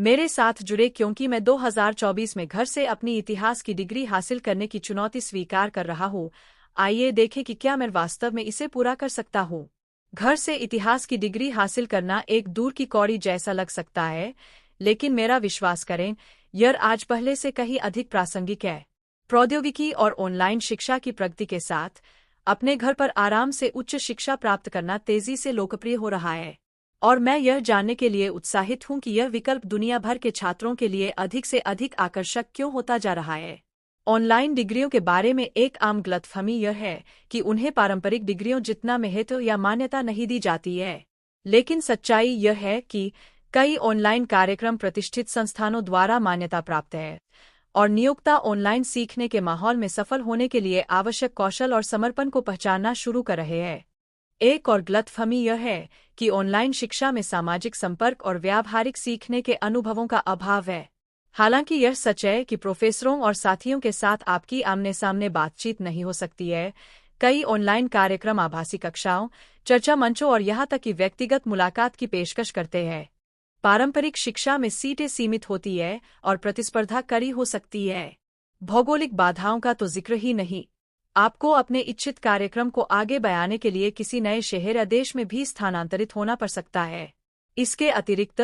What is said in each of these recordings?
मेरे साथ जुड़े क्योंकि मैं 2024 में घर से अपनी इतिहास की डिग्री हासिल करने की चुनौती स्वीकार कर रहा हूँ। आइए देखें कि क्या मैं वास्तव में इसे पूरा कर सकता हूँ। घर से इतिहास की डिग्री हासिल करना एक दूर की कौड़ी जैसा लग सकता है, लेकिन मेरा विश्वास करें, यह आज पहले से कहीं अधिक प्रासंगिक है। प्रौद्योगिकी और ऑनलाइन शिक्षा की प्रगति के साथ अपने घर पर आराम से उच्च शिक्षा प्राप्त करना तेजी से लोकप्रिय हो रहा है, और मैं यह जानने के लिए उत्साहित हूं कि यह विकल्प दुनिया भर के छात्रों के लिए अधिक से अधिक आकर्षक क्यों होता जा रहा है। ऑनलाइन डिग्रियों के बारे में एक आम गलतफहमी यह है कि उन्हें पारंपरिक डिग्रियों जितना महत्व या मान्यता नहीं दी जाती है, लेकिन सच्चाई यह है कि कई ऑनलाइन कार्यक्रम प्रतिष्ठित संस्थानों द्वारा मान्यता प्राप्त है, और नियोक्ता ऑनलाइन सीखने के माहौल में सफल होने के लिए आवश्यक कौशल और समर्पण को पहचानना शुरू कर रहे हैं। एक और गलतफहमी यह है कि ऑनलाइन शिक्षा में सामाजिक संपर्क और व्यावहारिक सीखने के अनुभवों का अभाव है। हालांकि यह सच है कि प्रोफेसरों और साथियों के साथ आपकी आमने सामने बातचीत नहीं हो सकती है। कई ऑनलाइन कार्यक्रम आभासी कक्षाओं, चर्चा मंचों और यहाँ तक कि व्यक्तिगत मुलाकात की पेशकश करते हैं। पारंपरिक शिक्षा में सीटें सीमित होती है और प्रतिस्पर्धा कड़ी हो सकती है। भौगोलिक बाधाओं का तो जिक्र ही नहीं। आपको अपने इच्छित कार्यक्रम को आगे बढ़ाने के लिए किसी नए शहर या देश में भी स्थानांतरित होना पड़ सकता है। इसके अतिरिक्त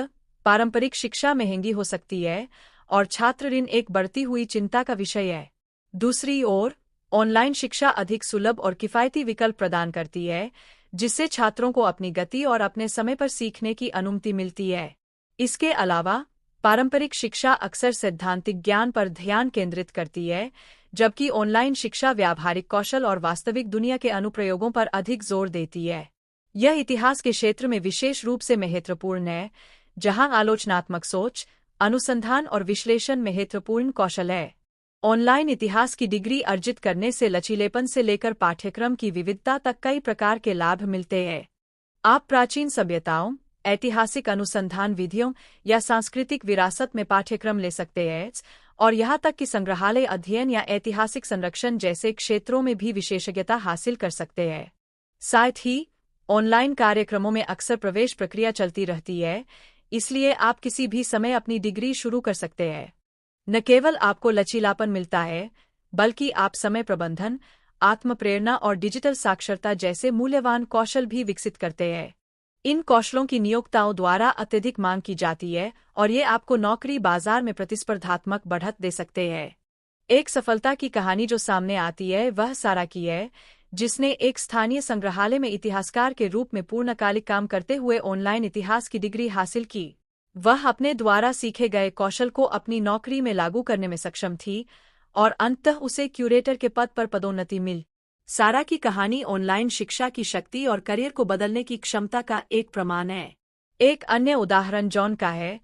पारंपरिक शिक्षा महंगी हो सकती है और छात्र ऋण एक बढ़ती हुई चिंता का विषय है। दूसरी ओर, ऑनलाइन शिक्षा अधिक सुलभ और किफ़ायती विकल्प प्रदान करती है, जिससे छात्रों को अपनी गति और अपने समय पर सीखने की अनुमति मिलती है। इसके अलावा, पारंपरिक शिक्षा अक्सर सैद्धांतिक ज्ञान पर ध्यान केंद्रित करती है, जबकि ऑनलाइन शिक्षा व्यावहारिक कौशल और वास्तविक दुनिया के अनुप्रयोगों पर अधिक जोर देती है। यह इतिहास के क्षेत्र में विशेष रूप से महत्वपूर्ण है, जहां आलोचनात्मक सोच, अनुसंधान और विश्लेषण महत्वपूर्ण कौशल है। ऑनलाइन इतिहास की डिग्री अर्जित करने से लचीलेपन से लेकर पाठ्यक्रम की विविधता तक कई प्रकार के लाभ मिलते हैं। आप प्राचीन सभ्यताओं, ऐतिहासिक अनुसंधान विधियों या सांस्कृतिक विरासत में पाठ्यक्रम ले सकते हैं, और यहाँ तक कि संग्रहालय अध्ययन या ऐतिहासिक संरक्षण जैसे क्षेत्रों में भी विशेषज्ञता हासिल कर सकते हैं। साथ ही, ऑनलाइन कार्यक्रमों में अक्सर प्रवेश प्रक्रिया चलती रहती है, इसलिए आप किसी भी समय अपनी डिग्री शुरू कर सकते हैं। न केवल आपको लचीलापन मिलता है, बल्कि आप समय प्रबंधन, आत्मप्रेरणा और डिजिटल साक्षरता जैसे मूल्यवान कौशल भी विकसित करते हैं। इन कौशलों की नियोक्ताओं द्वारा अत्यधिक मांग की जाती है, और ये आपको नौकरी बाजार में प्रतिस्पर्धात्मक बढ़त दे सकते हैं। एक सफलता की कहानी जो सामने आती है वह सारा की है, जिसने एक स्थानीय संग्रहालय में इतिहासकार के रूप में पूर्णकालिक काम करते हुए ऑनलाइन इतिहास की डिग्री हासिल की। वह अपने द्वारा सीखे गए कौशल को अपनी नौकरी में लागू करने में सक्षम थी, और अंततः उसे क्यूरेटर के पद पर पदोन्नति मिली। सारा की कहानी ऑनलाइन शिक्षा की शक्ति और करियर को बदलने की क्षमता का एक प्रमाण है। एक अन्य उदाहरण जॉन का है,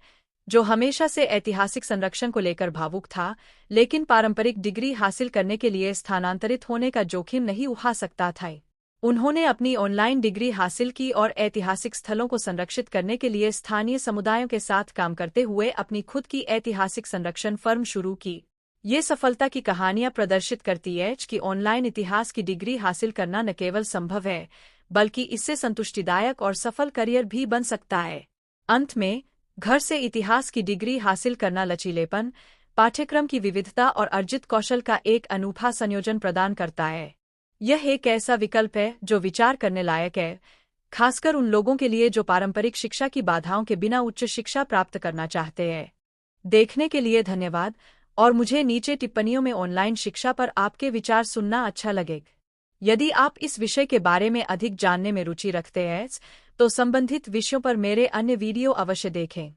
जो हमेशा से ऐतिहासिक संरक्षण को लेकर भावुक था, लेकिन पारंपरिक डिग्री हासिल करने के लिए स्थानांतरित होने का जोखिम नहीं उठा सकता था। उन्होंने अपनी ऑनलाइन डिग्री हासिल की और ऐतिहासिक स्थलों को संरक्षित करने के लिए स्थानीय समुदायों के साथ काम करते हुए अपनी खुद की ऐतिहासिक संरक्षण फर्म शुरू की। ये सफलता की कहानियां प्रदर्शित करती है कि ऑनलाइन इतिहास की डिग्री हासिल करना न केवल संभव है, बल्कि इससे संतुष्टिदायक और सफल करियर भी बन सकता है। अंत में, घर से इतिहास की डिग्री हासिल करना लचीलेपन, पाठ्यक्रम की विविधता और अर्जित कौशल का एक अनूठा संयोजन प्रदान करता है। यह एक ऐसा विकल्प है जो विचार करने लायक है, खासकर उन लोगों के लिए जो पारंपरिक शिक्षा की बाधाओं के बिना उच्च शिक्षा प्राप्त करना चाहते हैं। देखने के लिए धन्यवाद, और मुझे नीचे टिप्पणियों में ऑनलाइन शिक्षा पर आपके विचार सुनना अच्छा लगेगा। यदि आप इस विषय के बारे में अधिक जानने में रुचि रखते हैं, तो संबंधित विषयों पर मेरे अन्य वीडियो अवश्य देखें।